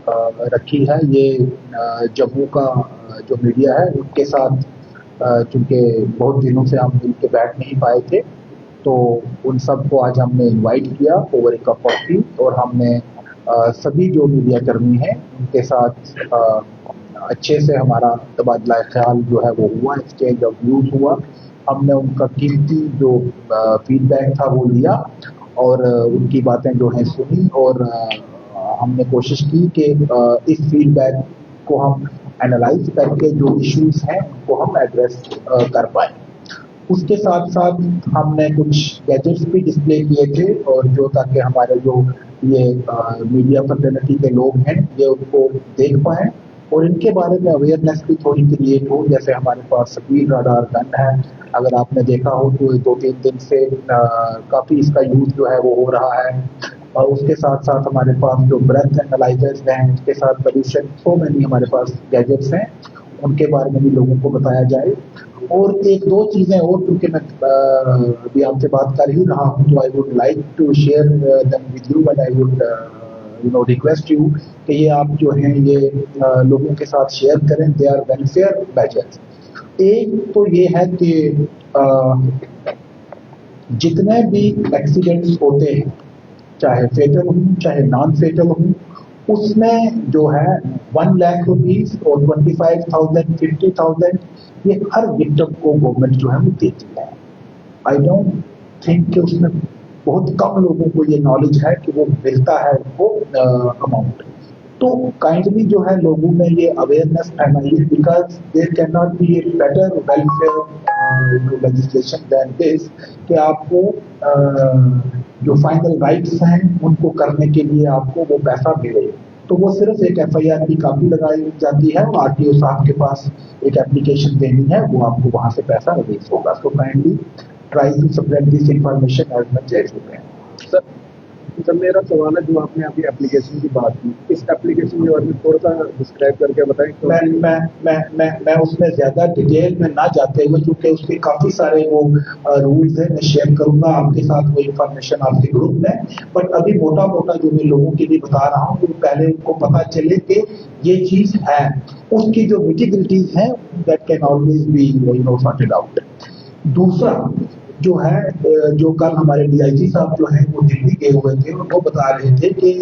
रखी है। ये जम्मू का जो मीडिया है उनके साथ चूँकि बहुत दिनों से हम मिल के बैठ नहीं पाए थे, तो उन सबको आज हमने इनवाइट किया over A cup of T और हमने सभी जो मीडिया कर्मी हैं उनके साथ अच्छे से हमारा तबादला ख्याल जो है वो हुआ, एक्सचेंज ऑफ व्यूज हुआ। हमने उनका कीमती जो फीडबैक था वो लिया और उनकी बातें जो हैं सुनी और हमने कोशिश की कि इस फीडबैक को हम एनालाइज करके जो इश्यूज हैं उनको हम एड्रेस कर पाए। उसके साथ साथ हमने कुछ गैजेट्स भी डिस्प्ले किए थे और जो ताकि हमारे जो ये मीडिया फर्टर्निटी के लोग हैं ये उनको देख पाएं और इनके बारे में अवेयरनेस भी थोड़ी क्रिएट हो। जैसे हमारे पास स्पीड रडार गन है, अगर आपने देखा हो तो 2-3 दिन से काफ़ी इसका यूज जो है वो हो रहा है। और उसके साथ साथ हमारे पास जो ब्रेथ एनालाइजर्स हैं, उसके साथ पोल्यूशन सो मैनी हमारे पास गैजेट्स हैं, उनके बारे में भी लोगों को बताया जाए। और एक दो चीज़ें और, क्योंकि मैं अभी आपसे बात कर ही रहा हूँ, तो I would like to share them with you and I would request you कि ये आप जो हैं ये लोगों के साथ शेयर करें। They are welfare badges. एक तो ये है कि जितने भी एक्सीडेंट्स होते हैं, चाहे फेटल हो चाहे नॉन फेटल हो, उसमें जो है 1 लाख रुपीज और 25,000 50,000 ये हर विक्टिम को गवर्नमेंट जो है वो देती है। आई डोंट थिंक कि उसमें बहुत कम लोगों को ये नॉलेज है कि वो मिलता है उनको अमाउंट। तो काइंडली जो है लोगों में ये अवेयरनेस फैलाइए, because there can not be a better welfare legislation than this कि आपको जो फाइनल राइट्स हैं उनको करने के लिए आपको वो पैसा मिले। तो वो सिर्फ एक एफआईआर की कॉपी लगाई जाती है और आरटीओ साहब के पास एक एप्लीकेशन देनी है, वो आपको वहां से पैसा रिलीज होगा। So kindly try to spread this information as much as you can. Sir मेरा सवाल है, जो आपने अभी एप्लीकेशन की बात की, इस एप्लीकेशन के बारे में थोड़ा सा डिस्क्राइब करके बताएं। मैं उसमें ज्यादा डिटेल में ना जाते हुए, क्योंकि उसके काफी सारे वो रूल्स हैं, मैं शेयर करूंगा आपके साथ वो इन्फॉर्मेशन आपके ग्रुप में। बट अभी मोटा मोटा जो मैं लोगों के लिए बता रहा हूँ, तो पहले उनको पता चले कि ये चीज है, उसकी जो मिटिगेटिविटीज हैं that can always be sorted out. दूसरा जो है, जो कल हमारे डीआईजी साहब जो है वो दिल्ली गए हुए थे और वो बता रहे थे कि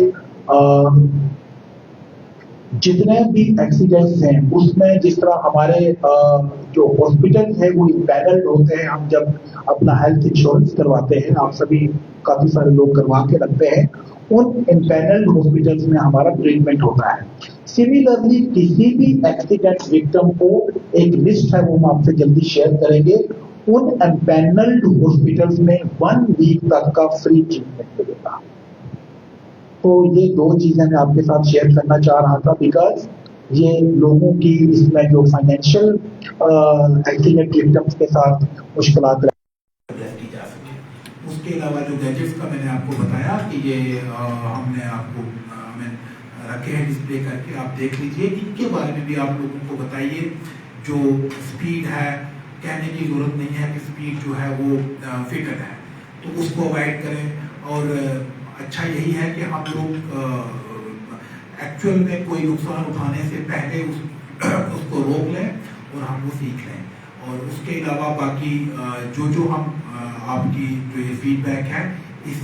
जितने भी एक्सीडेंट्स हैं उसमें जिस तरह हमारे जो हॉस्पिटल है वो पैनल्ड होते हैं। हम जब अपना हेल्थ इंश्योरेंस करवाते हैं, आप सभी काफी सारे लोग करवा के रखते हैं, उन इम्पैनल्ड हॉस्पिटल्स में हमारा ट्रीटमेंट होता है। सिमिलरली किसी भी एक्सीडेंट विक्टिम को एक लिस्ट है, वो हम आपसे जल्दी शेयर करेंगे। उन एम्पैनल्ड हॉस्पिटल्स में 1 वीक तक का फ्री ट्रीटमेंट मिलेगा। तो ये दो चीजें मैं आपके साथ शेयर करना चाह रहा था, बिकॉज ये लोगों की इसमें जो फाइनेंशियल एक्सीडेंट विक्टिम्स के साथ मुश्किलात की जा सके। उसके अलावा जो गैजेट्स का मैंने आपको बताया कि ये हमने आपको रखे हैं डिस्प्ले करके, आप देख लीजिए। इनके बारे में भी आप लोगों को बताइए। जो स्पीड है, कहने की जरूरत नहीं है कि स्पीड जो है वो फिटर है, तो उसको अवॉइड करें। और अच्छा यही है कि हम लोग एक्चुअल में कोई नुकसान उठाने से पहले उसको रोक लें और हम वो सीख लें। और उसके अलावा बाकी जो हम आपकी जो ये फीडबैक है इस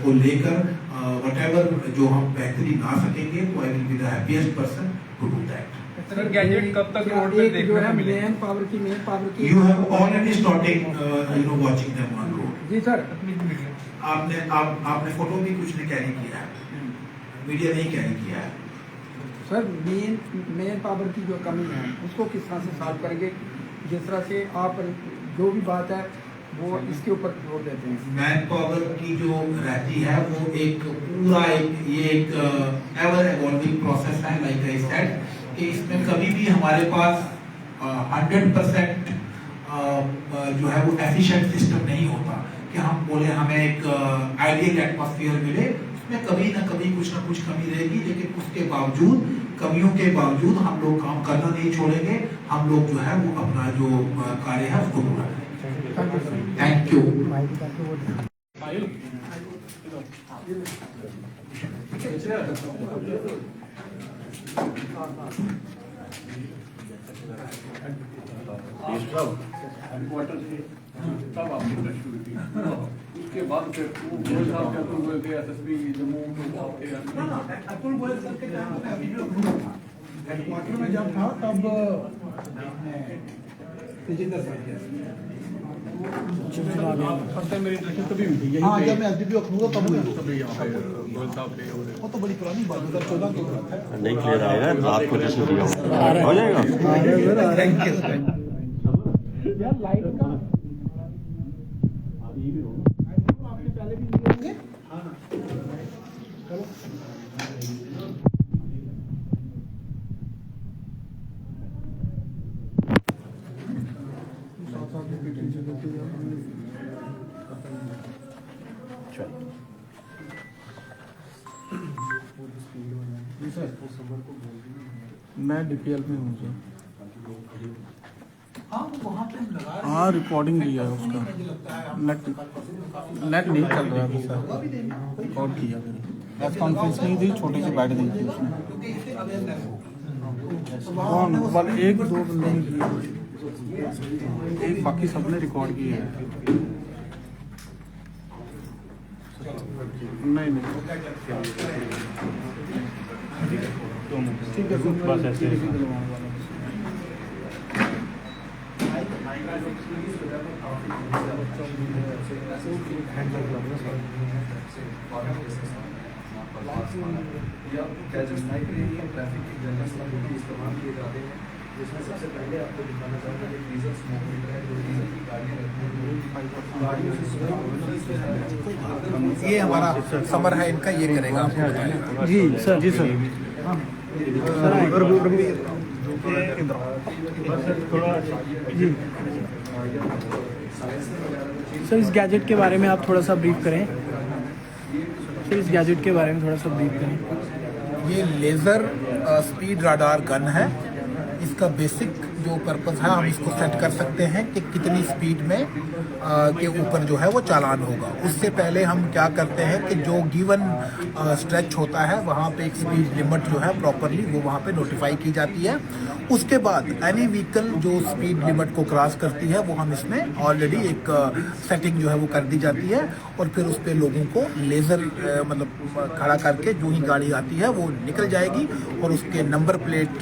को लेकर व्हाटएवर जो हम बेहतरी ला सकेंगे, तो I will be the happiest person to do that. Sir gadget कब तक रोड पे देखने को मिलेंगे? मेन पावर की You have already started watching them on road. जी सर। आपने फोटो भी कुछ ने कैरी किया है, मीडिया नहीं कैरी किया है। सर मेन पावर की जो कमी है उसको किस तरह से सॉल्व करेंगे? जिस तरह से आप जो भी बात है वो इसके ऊपर जोर देते हैं। मैन पावर की जो रहती है वो एक पूरा एक एवर इवॉल्विंग प्रोसेस है, लाइक आई सेड, कि इसमें कभी भी हमारे पास 100% जो है वो एफिशिएंट सिस्टम नहीं होता कि हम बोले हमें एक आइडियल एटमॉस्फेयर मिले। उसमें कभी ना कभी कुछ ना कुछ कमी रहेगी, लेकिन उसके बावजूद, कमियों के बावजूद हम लोग काम करना नहीं छोड़ेंगे। हम लोग जो है वो अपना जो कार्य है उसको पूरा करेंगे। Thank you. हेडक्वार्टर से तब आपकी टच हुई थी, उसके बाद फिर गोयल साहब के अतुल गोयल के एसएसपी जम्मू के अतुल गोयल सर के टाइम में वीडियो हेडक्वार्टर में जब था तब तेजिंदर सर मेरी इंटरेक्शन तभी हुई थी। हाँ, जब मैं एसडीपी अखनूर तब हुई। तभी यहाँ पे गोयल साहब थे। वो तो बड़ी पुरानी बात 2014 की बात है। नहीं क्लियर आएगा रात को जैसे दिया हो जाएगा। यार लाइट का आपने पहले भी लिए होंगे। हाँ चलो मैं डीपीएल में हूँ सर। हाँ वहाँ पे हम लगा रहे हैं। हाँ रिकॉर्डिंग लिया है उसका। मुझे लगता है नेट नहीं चल रहा है सर। रिकॉर्ड किया फिर प्रेस कॉन्फ्रेंस नहीं थी, छोटी सी बैठ दी थी उसमें। क्योंकि इससे अवेयरनेस हो कौन बल एक दो बंदे ने किया, एक बाकी सबने रिकॉर्ड किए है। नहीं ठीक है बस ऐसे इस्तेमाल किए जाते हैं, जिसमें सबसे पहले आपको दिखाना चाहूँगा कि डीजल स्मोक मीटर है, जो डीजल की गाड़ियाँ रहती हैं, ये हमारा समर है इनका, ये करेगा आपको बताएगा। जी सर जी सर सर इस गैजेट के बारे में आप थोड़ा सा ब्रीफ करें। सर इस गैजेट के बारे में थोड़ा सा ब्रीफ करें। ये लेज़र स्पीड राडार गन है। इसका बेसिक जो पर्पस है, हम इसको सेट कर सकते हैं कि कितनी स्पीड में के ऊपर जो है वो चालान होगा। उससे पहले हम क्या करते हैं कि जो गिवन स्ट्रेच होता है वहाँ पे एक स्पीड लिमिट जो है प्रॉपरली वो वहाँ पे नोटिफाई की जाती है। उसके बाद एनी व्हीकल जो स्पीड लिमिट को क्रॉस करती है वो हम इसमें ऑलरेडी एक सेटिंग जो है वो कर दी जाती है, और फिर उस पर लोगों को लेज़र मतलब खड़ा करके जो ही गाड़ी आती है वो निकल जाएगी, और उसके नंबर प्लेट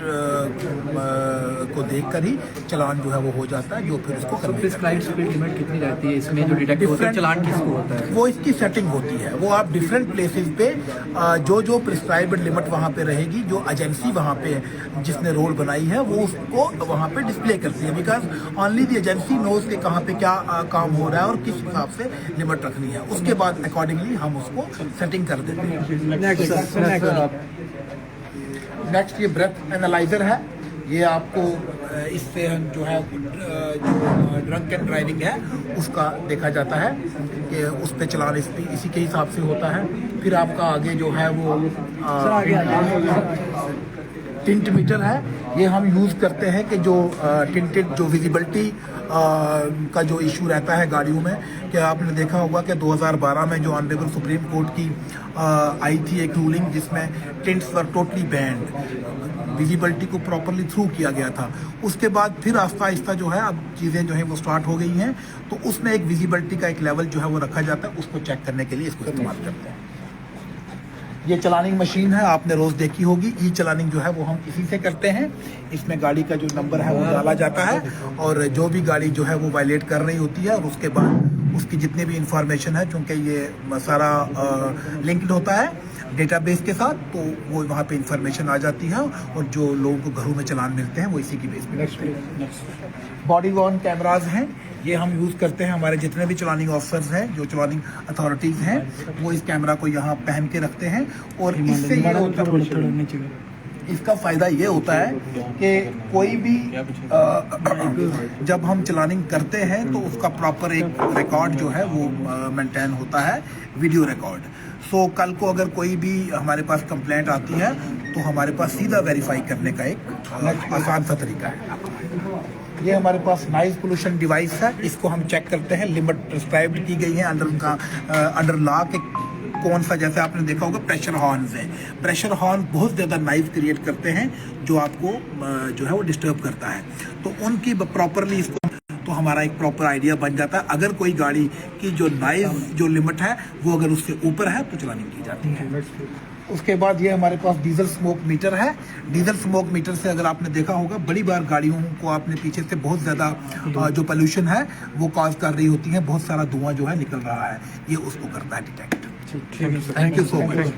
को देखकर ही चालान जो है वो हो जाता है, जो फिर उसको प्रिस्क्राइब्ड स्पीड लिमिट कितनी रहती है इसमें, जो डिटेक्ट होता है चालान किसको होता है? वो इसकी सेटिंग होती है। वो आप डिफरेंट प्लेसेस पे जो प्रिस्क्राइब्ड लिमिट वहाँ पे रहेगी, जो एजेंसी वहाँ पे जिसने रोल बनाई है वो उसको वहाँ पे डिस्प्ले करती है, because only the agency knows के कहाँ पे क्या काम हो रहा है और किस हिसाब से लिमिट रखनी है। उसके बाद अकॉर्डिंगली हम उसको सेटिंग कर देते हैं। नेक्स्ट ये ब्रेथ एनालाइजर है। ये आपको इससे हम जो है जो ड्रंक एंड ड्राइविंग है उसका देखा जाता है कि उस पे चलान इसी के हिसाब से होता है। फिर आपका आगे जो है वो टिंट मीटर है। ये हम यूज़ करते हैं कि जो टिंटेड जो विजिबिलिटी का जो इशू रहता है गाड़ियों में, कि आपने देखा होगा कि 2012 में जो ऑनरेबल सुप्रीम कोर्ट की आई थी एक रूलिंग जिसमें tints were totally band, visibility को प्रॉपरली थ्रू किया गया था। उसके बाद फिर आहिस्ता आहिस्ता जो है अब चीज़ें जो है वो स्टार्ट हो गई हैं, तो उसमें एक विजिबिलिटी का एक लेवल जो है वो रखा जाता है, उसको चेक करने के लिए इसको इस्तेमाल करते हैं। ये चलानिंग मशीन है, आपने रोज़ देखी होगी। ई चलानिंग जो है वो हम इसी से करते हैं। इसमें गाड़ी का जो नंबर है वो डाला जाता है, और जो भी गाड़ी जो है वो वायलेट कर रही होती है, और उसके बाद उसकी जितनी भी इंफॉर्मेशन है, चूँकि ये सारा लिंक्ड होता है डेटाबेस के साथ, तो वो वहाँ पे इंफॉर्मेशन आ जाती है, और जो लोगों को घरों में चलान मिलते हैं वो इसी की बेस पे। बॉडी वॉर्न कैमराज हैं, ये हम यूज़ करते हैं। हमारे जितने भी चलानिंग ऑफिसर्स हैं, जो चलानिंग अथॉरिटीज़ हैं, वो इस कैमरा को यहाँ पहन के रखते हैं, और इससे ये होता है, इसका फ़ायदा ये होता है कि कोई भी जब हम चलानिंग करते हैं तो उसका प्रॉपर एक रिकॉर्ड जो है वो मेंटेन होता है, वीडियो रिकॉर्ड। सो कल को अगर कोई भी हमारे पास कंप्लेंट आती है तो हमारे पास सीधा वेरीफाई करने का एक आसान सा तरीका है। ये हमारे पास नॉइज पोल्यूशन डिवाइस है, इसको हम चेक करते हैं। लिमिट प्रिस्क्राइब्ड की गई है अंडर लॉ के कौन सा, जैसे आपने देखा होगा प्रेशर हॉर्न्स है, प्रेशर हॉर्न बहुत ज़्यादा नॉइज़ क्रिएट करते हैं जो आपको जो है वो डिस्टर्ब करता है। तो उनकी प्रॉपरली इसको, तो हमारा एक प्रॉपर आइडिया बन जाता है। अगर कोई गाड़ी की जो नॉइज़ जो लिमिट है वो अगर उससे ऊपर है तो चलानी की जाती है। उसके बाद ये हमारे पास डीजल स्मोक मीटर है। डीजल स्मोक मीटर से अगर आपने देखा होगा बड़ी बार गाड़ियों को आपने पीछे से बहुत ज़्यादा जो पोल्यूशन है वो कॉज कर रही होती है, बहुत सारा धुआं जो है निकल रहा है, ये उसको करता है detect. Thank you so much.